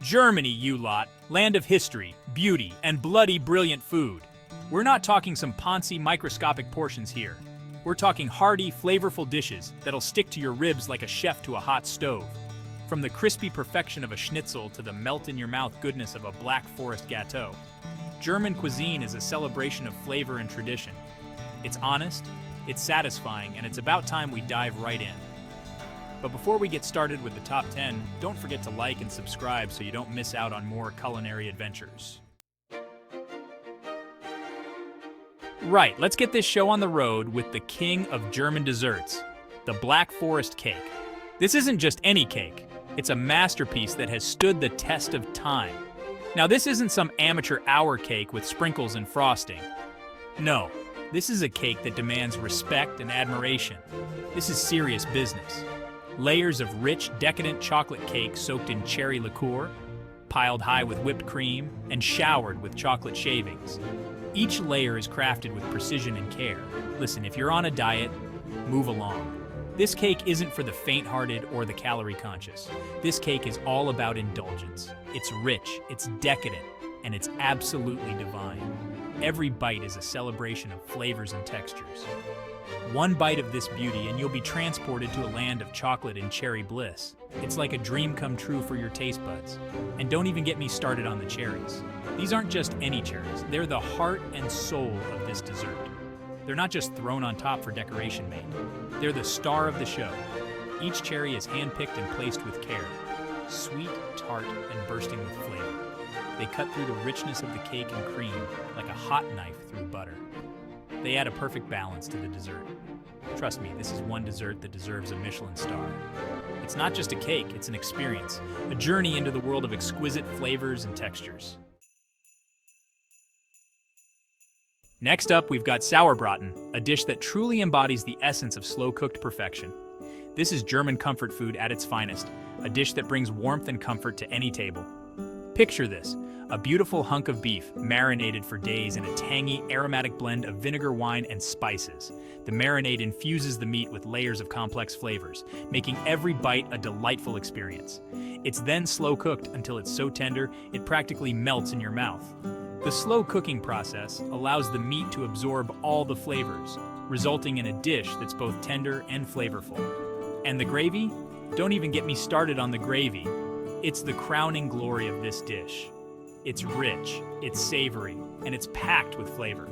Germany, you lot, land of history, beauty, and bloody brilliant food. We're not talking some poncy microscopic portions here. We're talking hearty, flavorful dishes that'll stick to your ribs like a chef to a hot stove. From the crispy perfection of a Schnitzel to the melt-in-your-mouth goodness of a Black Forest gâteau, German cuisine is a celebration of flavor and tradition. It's honest, it's satisfying, and it's about time we dive right in. But before we get started with the top 10, don't forget to like and subscribe so you don't miss out on more culinary adventures. Right, let's get this show on the road with the king of German desserts, the Black Forest cake. This isn't just any cake, it's a masterpiece that has stood the test of time. Now, this isn't some amateur hour cake with sprinkles and frosting. No, this is a cake that demands respect and admiration. This is serious business. Layers of rich, decadent chocolate cake soaked in cherry liqueur, piled high with whipped cream, and showered with chocolate shavings. Each layer is crafted with precision and care. Listen, if you're on a diet, move along. This cake isn't for the faint-hearted or the calorie-conscious. This cake is all about indulgence. It's rich, it's decadent, and it's absolutely divine. Every bite is a celebration of flavors and textures. One bite of this beauty and you'll be transported to a land of chocolate and cherry bliss. It's like a dream come true for your taste buds. And don't even get me started on the cherries. These aren't just any cherries, they're the heart and soul of this dessert. They're not just thrown on top for decoration mate. They're the star of the show. Each cherry is handpicked and placed with care. Sweet, tart, and bursting with flavor. They cut through the richness of the cake and cream like a hot knife through butter. They add a perfect balance to the dessert. Trust me, this is one dessert that deserves a Michelin star. It's not just a cake, it's an experience, a journey into the world of exquisite flavors and textures. Next up, we've got Sauerbraten, a dish that truly embodies the essence of slow-cooked perfection. This is German comfort food at its finest, a dish that brings warmth and comfort to any table. Picture this, a beautiful hunk of beef marinated for days in a tangy, aromatic blend of vinegar, wine, and spices. The marinade infuses the meat with layers of complex flavors, making every bite a delightful experience. It's then slow-cooked until it's so tender, it practically melts in your mouth. The slow cooking process allows the meat to absorb all the flavors, resulting in a dish that's both tender and flavorful. And the gravy? Don't even get me started on the gravy. It's the crowning glory of this dish. It's rich, it's savory, and it's packed with flavor.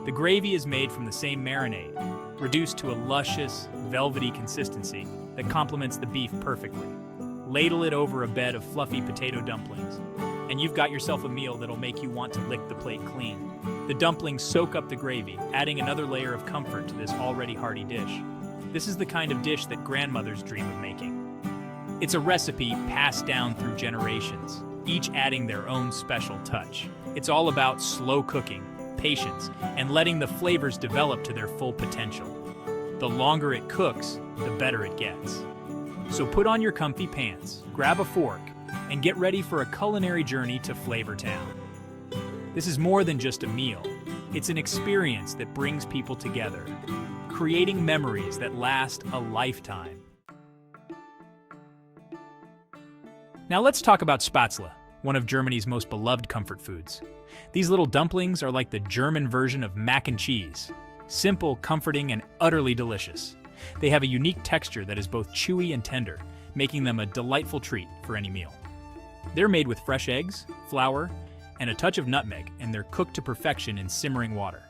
The gravy is made from the same marinade, reduced to a luscious, velvety consistency that complements the beef perfectly. Ladle it over a bed of fluffy potato dumplings, and you've got yourself a meal that'll make you want to lick the plate clean. The dumplings soak up the gravy, adding another layer of comfort to this already hearty dish. This is the kind of dish that grandmothers dream of making. It's a recipe passed down through generations, each adding their own special touch. It's all about slow cooking, patience, and letting the flavors develop to their full potential. The longer it cooks, the better it gets. So put on your comfy pants, grab a fork, and get ready for a culinary journey to Flavor Town. This is more than just a meal. It's an experience that brings people together, creating memories that last a lifetime. Now let's talk about Spitzle, one of Germany's most beloved comfort foods. These little dumplings are like the German version of mac and cheese. Simple, comforting, and utterly delicious. They have a unique texture that is both chewy and tender, making them a delightful treat for any meal. They're made with fresh eggs, flour, and a touch of nutmeg, and they're cooked to perfection in simmering water.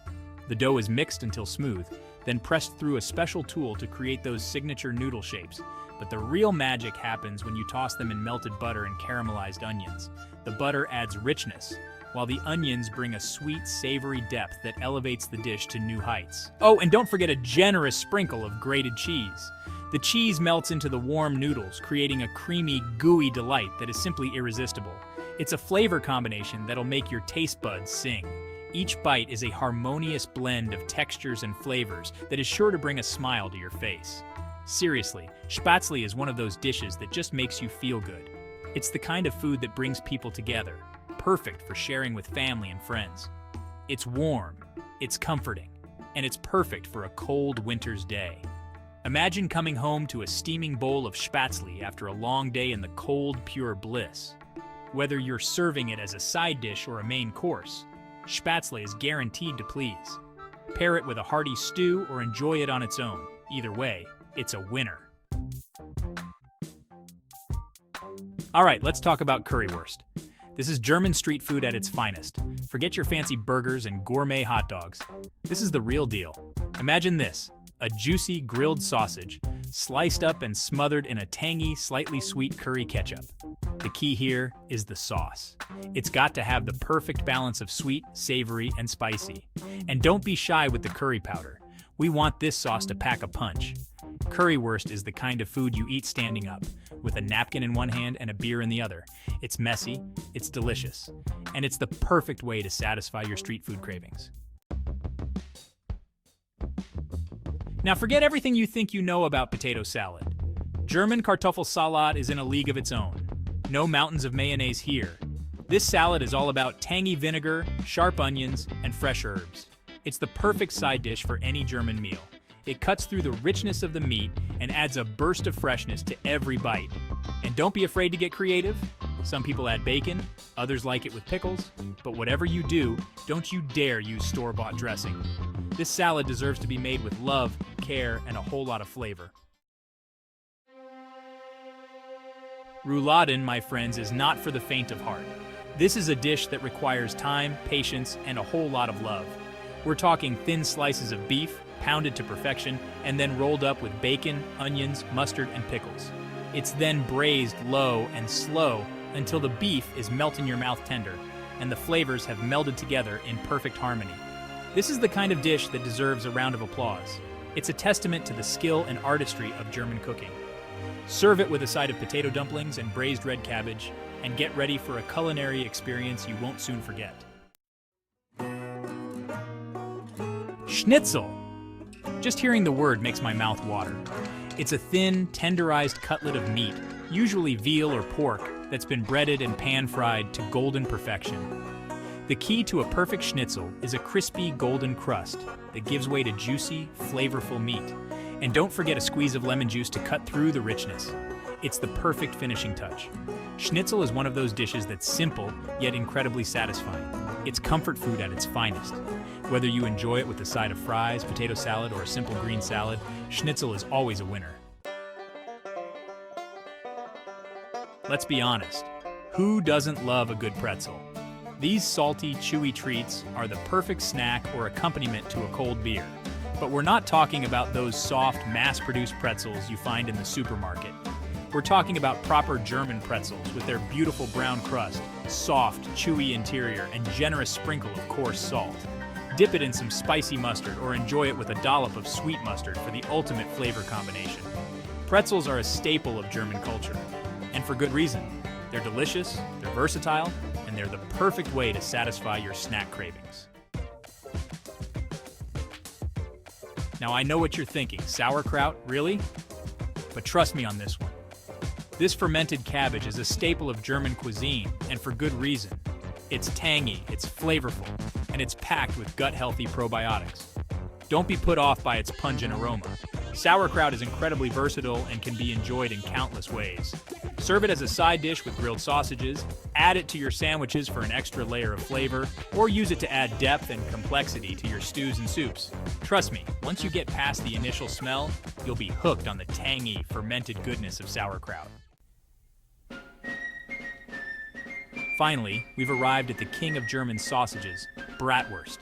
The dough is mixed until smooth, then pressed through a special tool to create those signature noodle shapes. But the real magic happens when you toss them in melted butter and caramelized onions. The butter adds richness, while the onions bring a sweet, savory depth that elevates the dish to new heights. Oh, and don't forget a generous sprinkle of grated cheese. The cheese melts into the warm noodles, creating a creamy, gooey delight that is simply irresistible. It's a flavor combination that'll make your taste buds sing. Each bite is a harmonious blend of textures and flavors that is sure to bring a smile to your face. Seriously, Spitzle is one of those dishes that just makes you feel good. It's the kind of food that brings people together, perfect for sharing with family and friends. It's warm, it's comforting, and it's perfect for a cold winter's day. Imagine coming home to a steaming bowl of Spitzle after a long day in the cold, pure bliss. Whether you're serving it as a side dish or a main course, Spitzle is guaranteed to please. Pair it with a hearty stew or enjoy it on its own. Either way, it's a winner. All right, let's talk about Currywurst. This is German street food at its finest. Forget your fancy burgers and gourmet hot dogs. This is the real deal. Imagine this, a juicy grilled sausage, sliced up and smothered in a tangy, slightly sweet curry ketchup. The key here is the sauce. It's got to have the perfect balance of sweet, savory, and spicy. And don't be shy with the curry powder. We want this sauce to pack a punch. Currywurst is the kind of food you eat standing up, with a napkin in one hand and a beer in the other. It's messy, it's delicious, and it's the perfect way to satisfy your street food cravings. Now forget everything you think you know about potato salad. German Kartoffelsalat is in a league of its own. No mountains of mayonnaise here. This salad is all about tangy vinegar, sharp onions, and fresh herbs. It's the perfect side dish for any German meal. It cuts through the richness of the meat and adds a burst of freshness to every bite. And don't be afraid to get creative. Some people add bacon, others like it with pickles, but whatever you do, don't you dare use store-bought dressing. This salad deserves to be made with love, care, and a whole lot of flavor. Rouladen, my friends, is not for the faint of heart. This is a dish that requires time, patience, and a whole lot of love. We're talking thin slices of beef, pounded to perfection, and then rolled up with bacon, onions, mustard, and pickles. It's then braised low and slow until the beef is melt in your mouth tender, and the flavors have melded together in perfect harmony. This is the kind of dish that deserves a round of applause. It's a testament to the skill and artistry of German cooking. Serve it with a side of potato dumplings and braised red cabbage, and get ready for a culinary experience you won't soon forget. Schnitzel! Just hearing the word makes my mouth water. It's a thin, tenderized cutlet of meat, usually veal or pork, that's been breaded and pan-fried to golden perfection. The key to a perfect schnitzel is a crispy, golden crust that gives way to juicy, flavorful meat. And don't forget a squeeze of lemon juice to cut through the richness. It's the perfect finishing touch. Schnitzel is one of those dishes that's simple, yet incredibly satisfying. It's comfort food at its finest. Whether you enjoy it with a side of fries, potato salad, or a simple green salad, Schnitzel is always a winner. Let's be honest, who doesn't love a good pretzel? These salty, chewy treats are the perfect snack or accompaniment to a cold beer. But we're not talking about those soft, mass-produced pretzels you find in the supermarket. We're talking about proper German pretzels with their beautiful brown crust, soft, chewy interior, and generous sprinkle of coarse salt. Dip it in some spicy mustard or enjoy it with a dollop of sweet mustard for the ultimate flavor combination. Pretzels are a staple of German culture, and for good reason. They're delicious, they're versatile, and they're the perfect way to satisfy your snack cravings. Now I know what you're thinking, sauerkraut, really? But trust me on this one. This fermented cabbage is a staple of German cuisine, and for good reason. It's tangy, it's flavorful, and it's packed with gut-healthy probiotics. Don't be put off by its pungent aroma. Sauerkraut is incredibly versatile and can be enjoyed in countless ways. Serve it as a side dish with grilled sausages, add it to your sandwiches for an extra layer of flavor, or use it to add depth and complexity to your stews and soups. Trust me, once you get past the initial smell, you'll be hooked on the tangy, fermented goodness of sauerkraut. Finally, we've arrived at the king of German sausages, Bratwurst.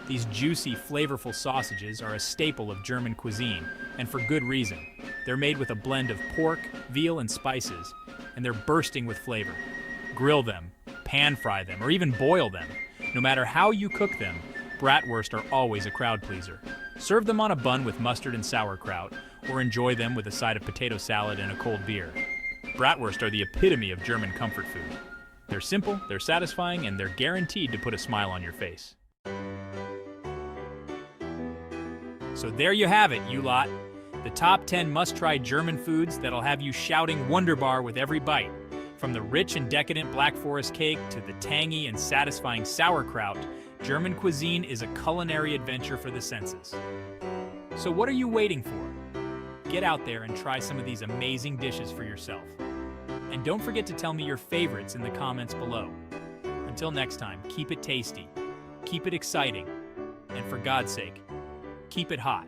These juicy, flavorful sausages are a staple of German cuisine, and for good reason. They're made with a blend of pork, veal, and spices, and they're bursting with flavor. Grill them, pan-fry them, or even boil them. No matter how you cook them, Bratwurst are always a crowd pleaser. Serve them on a bun with mustard and sauerkraut, or enjoy them with a side of potato salad and a cold beer. Bratwurst are the epitome of German comfort food. They're simple, they're satisfying, and they're guaranteed to put a smile on your face. So there you have it, you lot. The top 10 must-try German foods that'll have you shouting Wunderbar with every bite. From the rich and decadent Black Forest cake to the tangy and satisfying sauerkraut, German cuisine is a culinary adventure for the senses. So what are you waiting for? Get out there and try some of these amazing dishes for yourself. And don't forget to tell me your favorites in the comments below. Until next time, keep it tasty, keep it exciting, and for God's sake, keep it hot.